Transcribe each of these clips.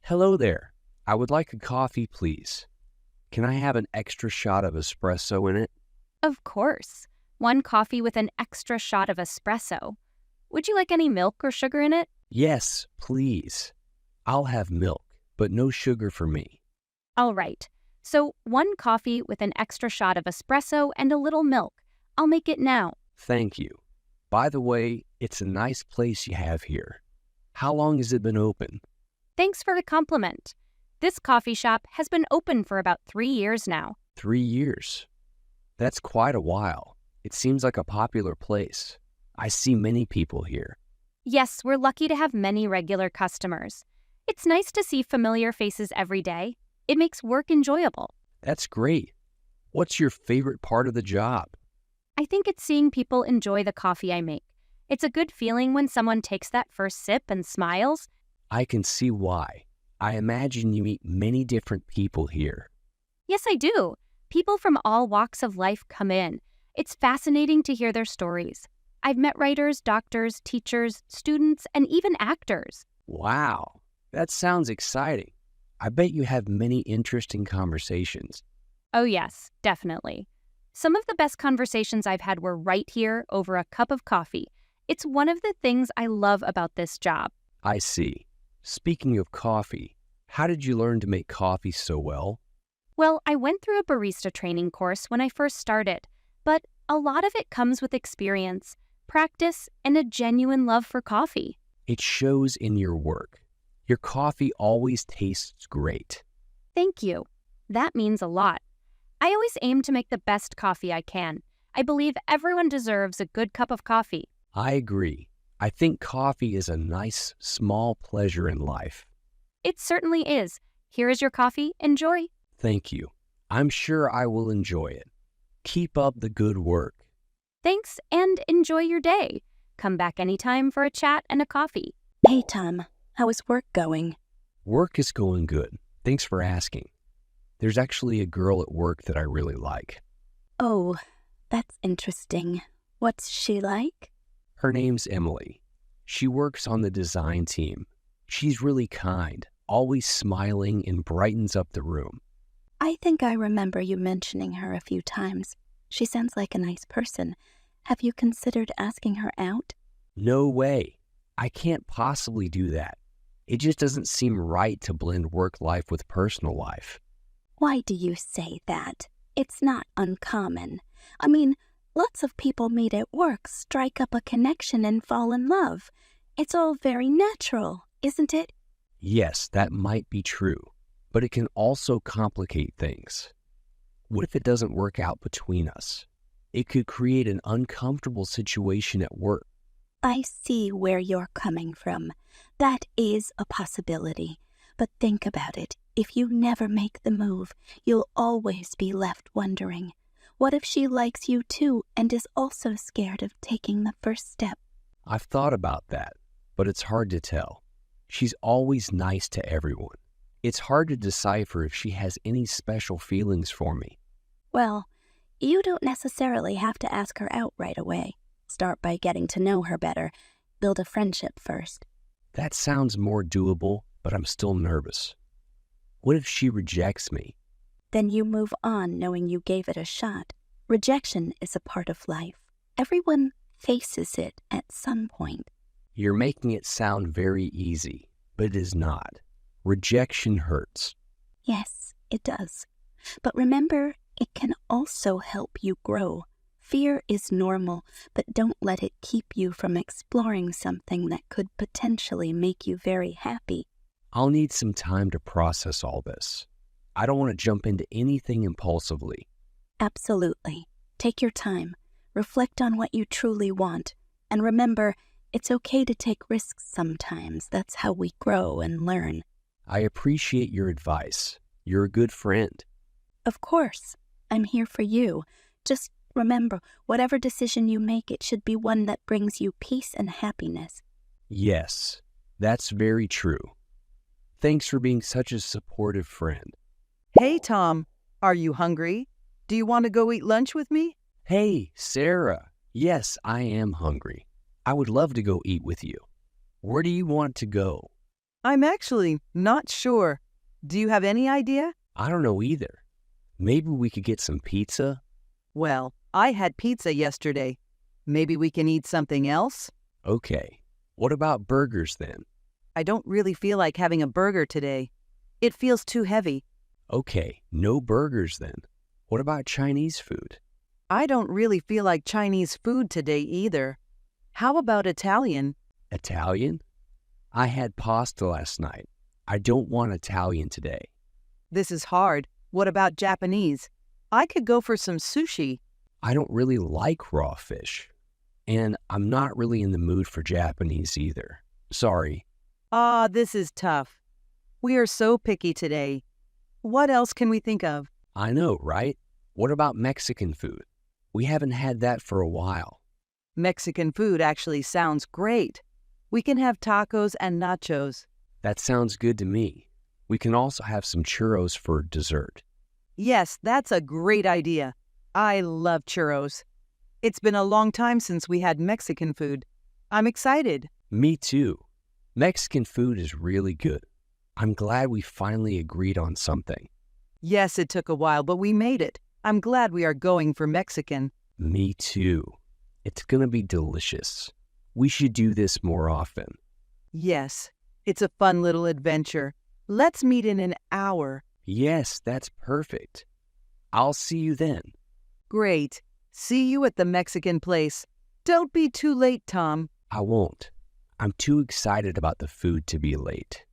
Hello there. I would like a coffee, please. Can I have an extra shot of espresso in it? Of course. One coffee with an extra shot of espresso. Would you like any milk or sugar in it? Yes, please. I'll have milk, but no sugar for me. All right. So, one coffee with an extra shot of espresso and a little milk. I'll make it now. Thank you. By the way, it's a nice place you have here. How long has it been open? Thanks for the compliment. This coffee shop has been open for about 3 years now. 3 years. That's quite a while. It seems like a popular place. I see many people here. Yes, we're lucky to have many regular customers. It's nice to see familiar faces every day. It makes work enjoyable. That's great. What's your favorite part of the job? I think it's seeing people enjoy the coffee I make. It's a good feeling when someone takes that first sip and smiles. I can see why. I imagine you meet many different people here. Yes, I do. People from all walks of life come in. It's fascinating to hear their stories. I've met writers, doctors, teachers, students, and even actors. Wow, that sounds exciting. I bet you have many interesting conversations. Oh yes, definitely. Some of the best conversations I've had were right here over a cup of coffee. It's one of the things I love about this job. I see. Speaking of coffee, how did you learn to make coffee so well? Well, I went through a barista training course when I first started, but a lot of it comes with experience, practice, and a genuine love for coffee. It shows in your work. Your coffee always tastes great. Thank you. That means a lot. I always aim to make the best coffee I can. I believe everyone deserves a good cup of coffee. I agree. I think coffee is a nice, small pleasure in life. It certainly is. Here is your coffee. Enjoy. Thank you. I'm sure I will enjoy it. Keep up the good work. Thanks, and enjoy your day. Come back anytime for a chat and a coffee. Hey, Tom. How is work going? Work is going good. Thanks for asking. There's actually a girl at work that I really like. Oh, that's interesting. What's she like? Her name's Emily. She works on the design team. She's really kind, always smiling, and brightens up the room. I think I remember you mentioning her a few times. She sounds like a nice person. Have you considered asking her out? No way. I can't possibly do that. It just doesn't seem right to blend work life with personal life. Why do you say that? It's not uncommon. I mean, lots of people meet at work, strike up a connection, and fall in love. It's all very natural, isn't it? Yes, that might be true, but it can also complicate things. What if it doesn't work out between us? It could create an uncomfortable situation at work. I see where you're coming from. That is a possibility. But think about it. If you never make the move, you'll always be left wondering, what if she likes you too and is also scared of taking the first step? I've thought about that, but it's hard to tell. She's always nice to everyone. It's hard to decipher if she has any special feelings for me. Well, you don't necessarily have to ask her out right away. Start by getting to know her better. Build a friendship first. That sounds more doable, but I'm still nervous. What if she rejects me? Then you move on knowing you gave it a shot. Rejection is a part of life. Everyone faces it at some point. You're making it sound very easy, but it is not. Rejection hurts. Yes, it does. But remember, it can also help you grow. Fear is normal, but don't let it keep you from exploring something that could potentially make you very happy. I'll need some time to process all this. I don't want to jump into anything impulsively. Absolutely. Take your time. Reflect on what you truly want. And remember, it's okay to take risks sometimes. That's how we grow and learn. I appreciate your advice. You're a good friend. Of course. I'm here for you. Just remember, whatever decision you make, it should be one that brings you peace and happiness. Yes, that's very true. Thanks for being such a supportive friend. Hey, Tom. Are you hungry? Do you want to go eat lunch with me? Hey, Sarah. Yes, I am hungry. I would love to go eat with you. Where do you want to go? I'm actually not sure. Do you have any idea? I don't know either. Maybe we could get some pizza? Well, I had pizza yesterday. Maybe we can eat something else? Okay. What about burgers then? I don't really feel like having a burger today. It feels too heavy. Okay, no burgers then. What about Chinese food? I don't really feel like Chinese food today either. How about Italian? Italian? I had pasta last night. I don't want Italian today. This is hard. What about Japanese? I could go for some sushi. I don't really like raw fish. And I'm not really in the mood for Japanese either. Sorry. This is tough. We are so picky today. What else can we think of? I know, right? What about Mexican food? We haven't had that for a while. Mexican food actually sounds great. We can have tacos and nachos. That sounds good to me. We can also have some churros for dessert. Yes, that's a great idea. I love churros. It's been a long time since we had Mexican food. I'm excited. Me too. Mexican food is really good. I'm glad we finally agreed on something. Yes, it took a while, but we made it. I'm glad we are going for Mexican. Me too. It's gonna be delicious. We should do this more often. Yes, it's a fun little adventure. Let's meet in an hour. Yes, that's perfect. I'll see you then. Great. See you at the Mexican place. Don't be too late, Tom. I won't. I'm too excited about the food to be late.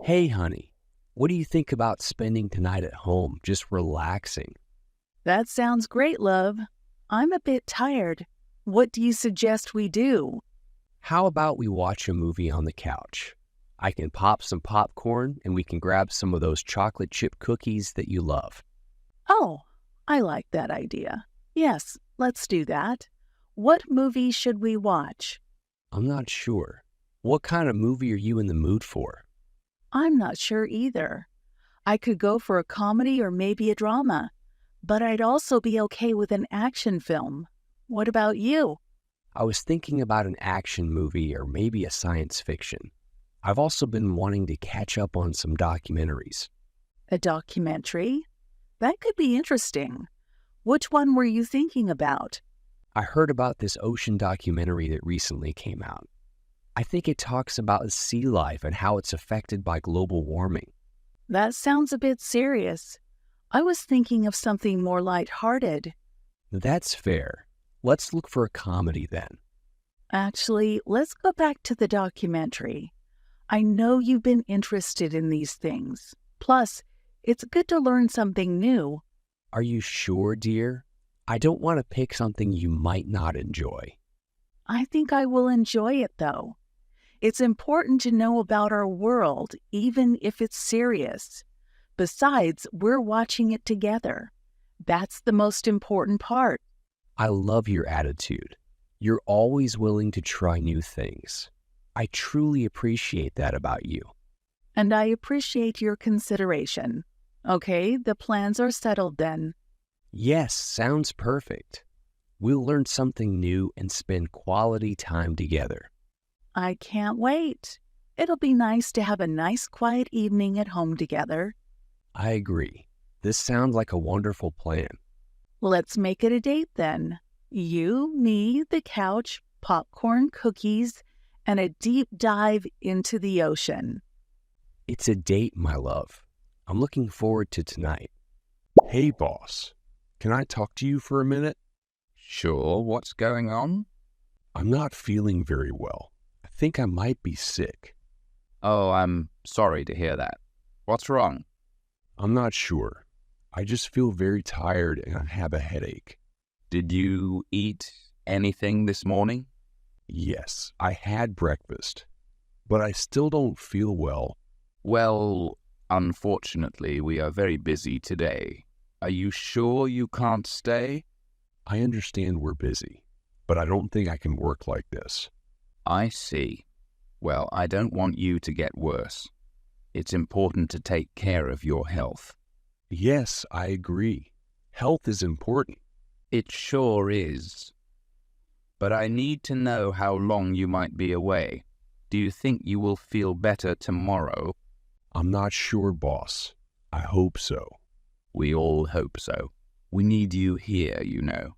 Hey, honey, what do you think about spending tonight at home, just relaxing? That sounds great, love. I'm a bit tired. What do you suggest we do? How about we watch a movie on the couch? I can pop some popcorn and we can grab some of those chocolate chip cookies that you love. Oh, I like that idea. Yes, let's do that. What movie should we watch? I'm not sure. What kind of movie are you in the mood for? I'm not sure either. I could go for a comedy or maybe a drama, but I'd also be okay with an action film. What about you? I was thinking about an action movie or maybe a science fiction. I've also been wanting to catch up on some documentaries. A documentary? That could be interesting. Which one were you thinking about? I heard about this ocean documentary that recently came out. I think it talks about sea life and how it's affected by global warming. That sounds a bit serious. I was thinking of something more lighthearted. That's fair. Let's look for a comedy then. Actually, let's go back to the documentary. I know you've been interested in these things. Plus, it's good to learn something new. Are you sure, dear? I don't want to pick something you might not enjoy. I think I will enjoy it, though. It's important to know about our world, even if it's serious. Besides, we're watching it together. That's the most important part. I love your attitude. You're always willing to try new things. I truly appreciate that about you. And I appreciate your consideration. Okay, the plans are settled then. Yes, sounds perfect. We'll learn something new and spend quality time together. I can't wait. It'll be nice to have a nice quiet evening at home together. I agree. This sounds like a wonderful plan. Let's make it a date then. You, me, the couch, popcorn, cookies, and a deep dive into the ocean. It's a date, my love. I'm looking forward to tonight. Hey, boss. Can I talk to you for a minute? Sure, what's going on? I'm not feeling very well. I think I might be sick. Oh, I'm sorry to hear that. What's wrong? I'm not sure. I just feel very tired and I have a headache. Did you eat anything this morning? Yes, I had breakfast, but I still don't feel well. Well, unfortunately, we are very busy today. Are you sure you can't stay? I understand we're busy, but I don't think I can work like this. I see. Well, I don't want you to get worse. It's important to take care of your health. Yes, I agree. Health is important. It sure is. But I need to know how long you might be away. Do you think you will feel better tomorrow? I'm not sure, boss. I hope so. We all hope so. We need you here, you know.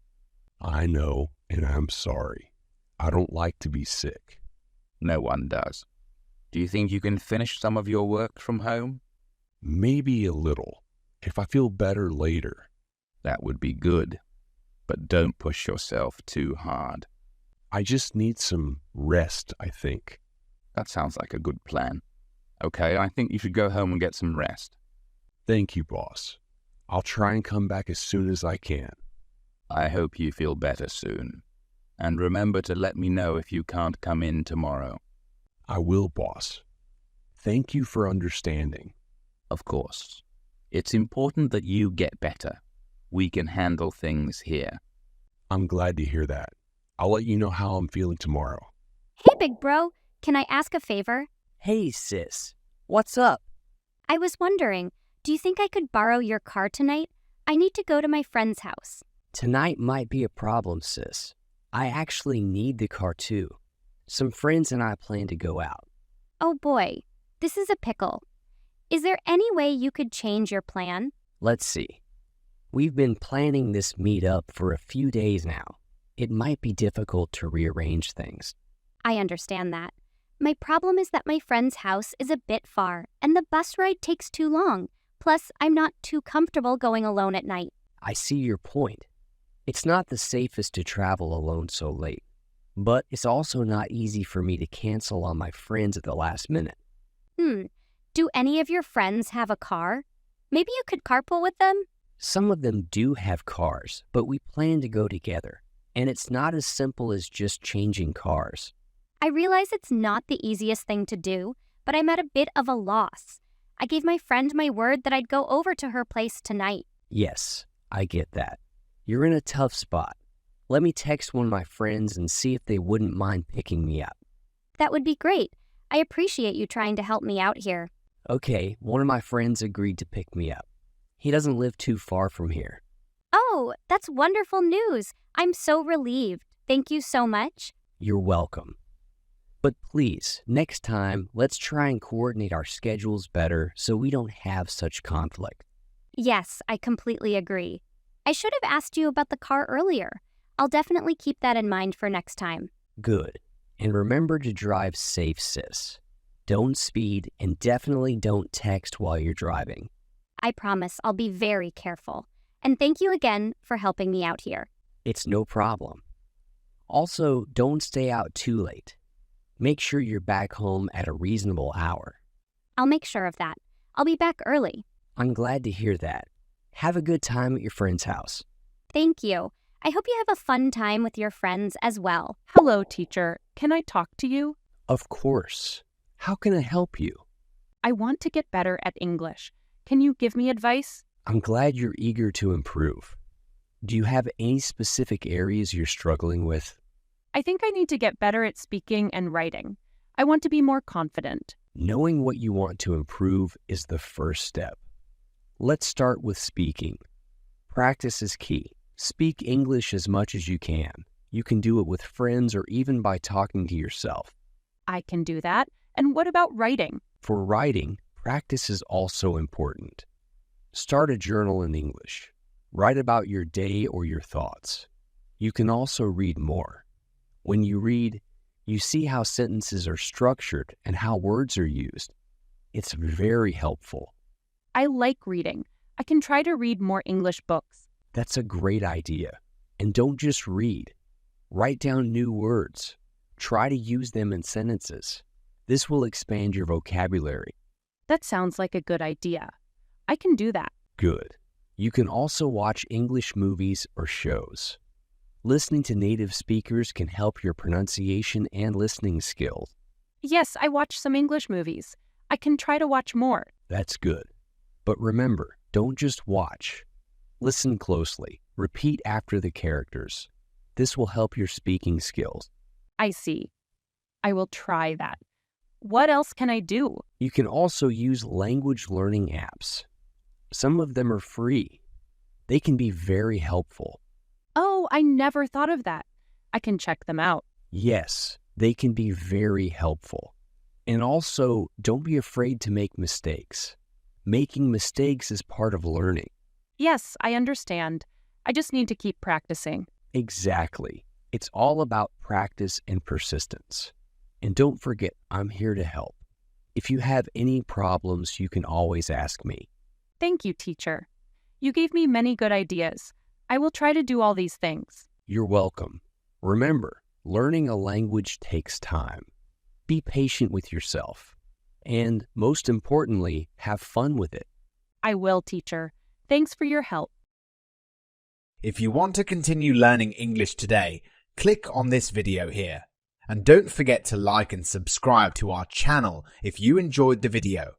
I know, and I'm sorry. I don't like to be sick. No one does. Do you think you can finish some of your work from home? Maybe a little, if I feel better later. That would be good. But don't push yourself too hard. I just need some rest, I think. That sounds like a good plan. Okay, I think you should go home and get some rest. Thank you, boss. I'll try and come back as soon as I can. I hope you feel better soon. And remember to let me know if you can't come in tomorrow. I will, boss. Thank you for understanding. Of course. It's important that you get better. We can handle things here. I'm glad to hear that. I'll let you know how I'm feeling tomorrow. Hey, big bro, can I ask a favor? Hey, sis. What's up? I was wondering, do you think I could borrow your car tonight? I need to go to my friend's house. Tonight might be a problem, sis. I actually need the car too. Some friends and I plan to go out. Oh boy, this is a pickle. Is there any way you could change your plan? Let's see. We've been planning this meetup for a few days now. It might be difficult to rearrange things. I understand that. My problem is that my friend's house is a bit far, and the bus ride takes too long. Plus, I'm not too comfortable going alone at night. I see your point. It's not the safest to travel alone so late, but it's also not easy for me to cancel on my friends at the last minute. Do any of your friends have a car? Maybe you could carpool with them? Some of them do have cars, but we plan to go together, and it's not as simple as just changing cars. I realize it's not the easiest thing to do, but I'm at a bit of a loss. I gave my friend my word that I'd go over to her place tonight. Yes, I get that. You're in a tough spot. Let me text one of my friends and see if they wouldn't mind picking me up. That would be great. I appreciate you trying to help me out here. Okay, one of my friends agreed to pick me up. He doesn't live too far from here. Oh, that's wonderful news. I'm so relieved. Thank you so much. You're welcome. But please, next time, let's try and coordinate our schedules better so we don't have such conflict. Yes, I completely agree. I should have asked you about the car earlier. I'll definitely keep that in mind for next time. Good. And remember to drive safe, sis. Don't speed and definitely don't text while you're driving. I promise I'll be very careful. And thank you again for helping me out here. It's no problem. Also, don't stay out too late. Make sure you're back home at a reasonable hour. I'll make sure of that. I'll be back early. I'm glad to hear that. Have a good time at your friend's house. Thank you. I hope you have a fun time with your friends as well. Hello, teacher. Can I talk to you? Of course. How can I help you? I want to get better at English. Can you give me advice? I'm glad you're eager to improve. Do you have any specific areas you're struggling with? I think I need to get better at speaking and writing. I want to be more confident. Knowing what you want to improve is the first step. Let's start with speaking. Practice is key. Speak English as much as you can. You can do it with friends or even by talking to yourself. I can do that. And what about writing? For writing, practice is also important. Start a journal in English. Write about your day or your thoughts. You can also read more. When you read, you see how sentences are structured and how words are used. It's very helpful. I like reading. I can try to read more English books. That's a great idea. And don't just read. Write down new words. Try to use them in sentences. This will expand your vocabulary. That sounds like a good idea. I can do that. Good. You can also watch English movies or shows. Listening to native speakers can help your pronunciation and listening skills. Yes, I watch some English movies. I can try to watch more. That's good. But remember, don't just watch. Listen closely. Repeat after the characters. This will help your speaking skills. I see. I will try that. What else can I do? You can also use language learning apps. Some of them are free. They can be very helpful. Oh, I never thought of that. I can check them out. Yes, they can be very helpful. And also, don't be afraid to make mistakes. Making mistakes is part of learning. Yes, I understand. I just need to keep practicing. Exactly. It's all about practice and persistence. And don't forget, I'm here to help. If you have any problems, you can always ask me. Thank you, teacher. You gave me many good ideas. I will try to do all these things. You're welcome. Remember, learning a language takes time. Be patient with yourself. And most importantly, have fun with it. I will, teacher. Thanks for your help. If you want to continue learning English today, click on this video here. And don't forget to like and subscribe to our channel if you enjoyed the video.